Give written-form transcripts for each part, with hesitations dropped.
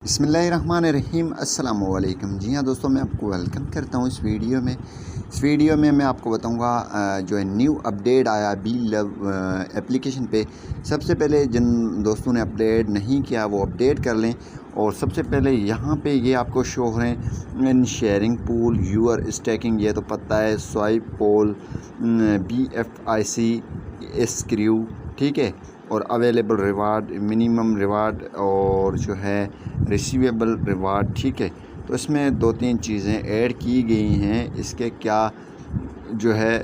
बिस्मिल्लाहिर्रहमानिर्रहीम अस्सलाम वालेकुम। जी हाँ दोस्तों, मैं आपको वेलकम करता हूँ इस वीडियो में मैं आपको बताऊँगा जो है न्यू अपडेट आया बी लव एप्लीकेशन पे। सबसे पहले जिन दोस्तों ने अपडेट नहीं किया वो अपडेट कर लें। और सबसे पहले यहाँ पे ये आपको शो हो रहे हैं in sharing pool your stacking, ये तो पता है, स्वाइप पोल, BFIC स्क्रू, ठीक है, और अवेलेबल रिवार्ड, मिनिमम रिवार्ड और जो है रिसीवेबल रिवार्ड, ठीक है। तो इसमें दो तीन चीज़ें ऐड की गई हैं। इसके क्या जो है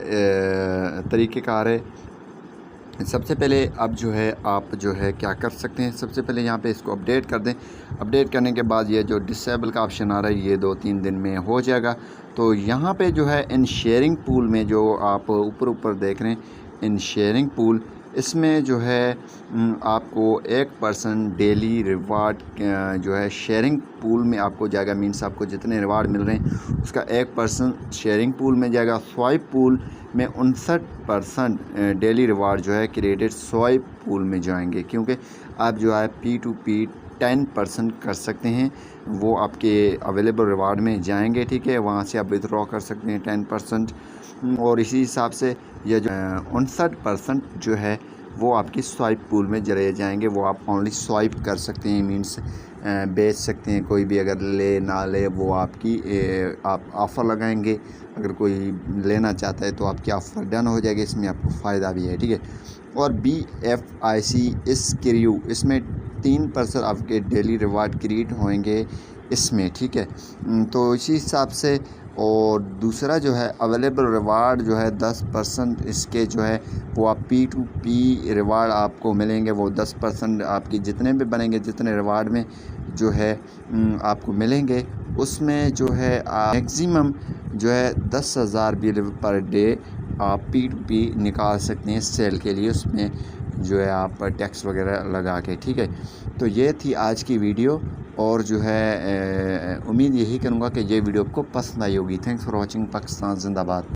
तरीक़ेकार है। सबसे पहले अब जो है आप जो है क्या कर सकते हैं, सबसे पहले यहाँ पे इसको अपडेट कर दें। अपडेट करने के बाद ये जो डिसेबल का ऑप्शन आ रहा है ये 2-3 दिन में हो जाएगा। तो यहाँ पे जो है इन शेयरिंग पूल में जो आप ऊपर देख रहे हैं इन शेयरिंग पूल, इसमें जो है आपको 1% डेली रिवार्ड जो है शेयरिंग पूल में आपको जाएगा। मीन्स आपको जितने रिवार्ड मिल रहे हैं उसका 1% शेयरिंग पूल में जाएगा। स्वाइप पूल में 59% डेली रिवार्ड जो है क्रेडिट स्वाइप पूल में जाएंगे, क्योंकि आप जो है P2P 10% कर सकते हैं, वो आपके अवेलेबल रिवार्ड में जाएंगे, ठीक है। वहाँ से आप विथड्रॉ कर सकते हैं 10%। और इसी हिसाब से यह जो 59% जो है वो आपकी स्वाइप पूल में चले जाएंगे। वो आप ओनली स्वाइप कर सकते हैं, मीन्स बेच सकते हैं। कोई भी अगर ले ना ले वो आपकी आप ऑफ़र लगाएंगे, अगर कोई लेना चाहता है तो आपकी ऑफ़र डन हो जाएगी। इसमें आपको फ़ायदा भी है, ठीक है। और BFIC स्क्रू, इसमें 3% आपके डेली रिवार्ड क्रिएट होंगे इसमें, ठीक है। तो इसी हिसाब से। और दूसरा जो है अवेलेबल रिवार्ड जो है 10% इसके जो है वो आप P2P रिवार्ड आपको मिलेंगे। वो 10% आपकी जितने भी बनेंगे, जितने रिवार्ड में जो है आपको मिलेंगे, उसमें जो है मैक्सिमम जो है 10,000 बिल पर डे आप P2P निकाल सकते हैं सेल के लिए। उसमें जो है आप टैक्स वगैरह लगा के, ठीक है। तो ये थी आज की वीडियो। और जो है उम्मीद यही करूँगा कि ये वीडियो आपको पसंद आई होगी। Thanks for watching. पाकिस्तान जिंदाबाद।